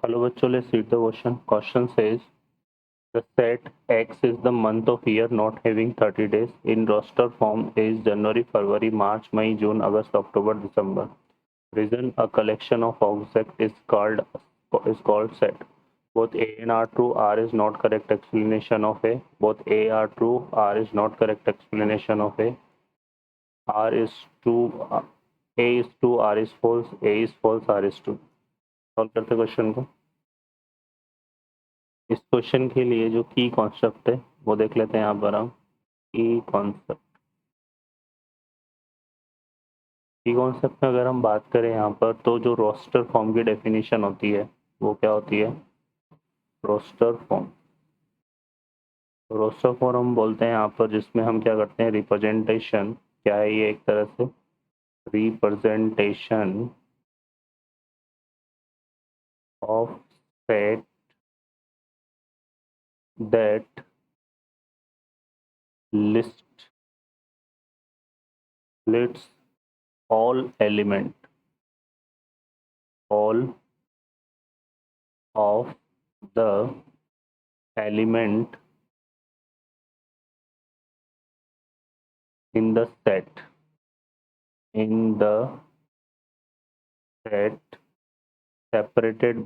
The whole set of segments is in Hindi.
Hello bachcho, let's read the question. Question says the set X is the month of year not having 30 days. In roster form is January, February, March, May, June, August, October, December. Reason a collection of objects is called set. Both A and R true, R is not correct explanation of A. Both A are true, R is not correct explanation of A. R is true, A is true, R is false, A is false, R is true. Solve करते क्वेश्चन को. इस क्वेश्चन के लिए जो की कॉन्सेप्ट है वो देख लेते हैं यहाँ पर हम. की कॉन्सेप्ट में अगर हम बात करें यहाँ पर तो जो रोस्टर फॉर्म की डेफिनेशन होती है वो क्या होती है. रोस्टर फॉर्म हम बोलते हैं यहाँ पर जिसमें हम क्या करते हैं रिप्रेजेंटेशन. क्या है ये एक तरह से representation of set that lists all of the element in the set separated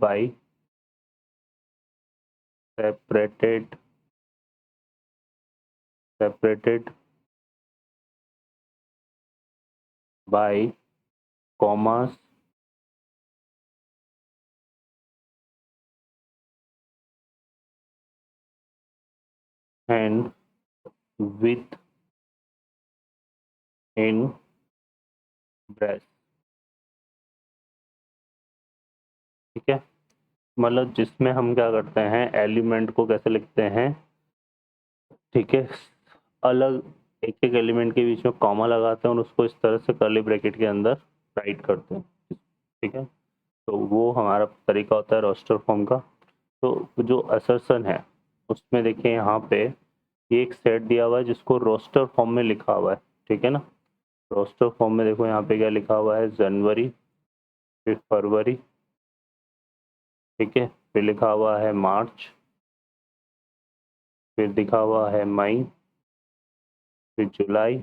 by commas and with in brace. ठीक है, मतलब जिसमें हम क्या करते हैं एलिमेंट को कैसे लिखते हैं. ठीक है, अलग एक एक एलिमेंट के बीच में कॉमा लगाते हैं और उसको इस तरह से कर्ली ब्रैकेट के अंदर राइट करते हैं. ठीक है, तो वो हमारा तरीका होता है रोस्टर फॉर्म का. तो जो असर्शन है उसमें देखिए यहाँ पे ये एक सेट दिया हुआ है जिसको रोस्टर फॉर्म में लिखा हुआ है. ठीक है ना, रोस्टर फॉर्म में देखो यहाँ पे क्या लिखा हुआ है जनवरी, फिर फरवरी, ठीक है, फिर लिखा हुआ है मार्च, फिर लिखा हुआ है मई, फिर जुलाई,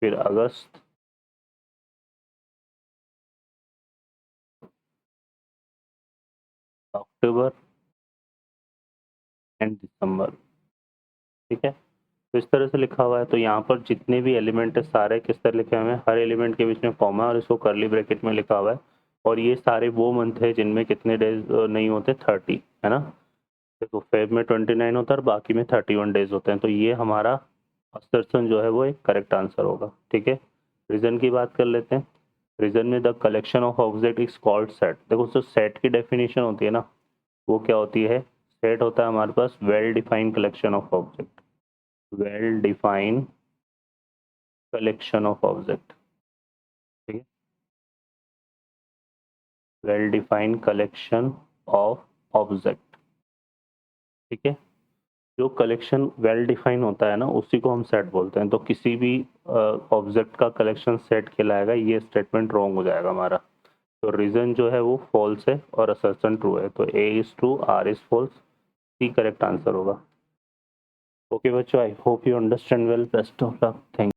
फिर अगस्त, अक्टूबर एंड दिसंबर. ठीक है, तो इस तरह से लिखा हुआ है. तो यहाँ पर जितने भी एलिमेंट है सारे किस तरह लिखे हुए हैं, हर एलिमेंट के बीच में कॉमा और इसको कर्ली ब्रैकेट में लिखा हुआ है. और ये सारे वो मंथ है जिनमें कितने डेज नहीं होते 30, है ना. देखो फेब में 29 होता है और बाकी में 31 डेज होते हैं. तो ये हमारा असर्शन जो है वो एक करेक्ट आंसर होगा. ठीक है, रीजन की बात कर लेते हैं. रीजन में the collection of object is called set. देखो जो सेट की डेफिनेशन होती है ना वो क्या होती है. सेट होता है हमारे पास well defined collection of object. Well defined collection of object. ठीक है, well defined collection of object. ठीक है, जो कलेक्शन वेल डिफाइन होता है ना उसी को हम सेट बोलते हैं. तो किसी भी ऑब्जेक्ट का कलेक्शन सेट कहलाएगा. ये स्टेटमेंट रॉन्ग हो जाएगा हमारा. तो रीजन जो है वो फॉल्स है और असर्शन ट्रू है. तो A is true, R is false, C correct answer होगा. ओके बच्चों, I hope you understand well. Best of luck. Thank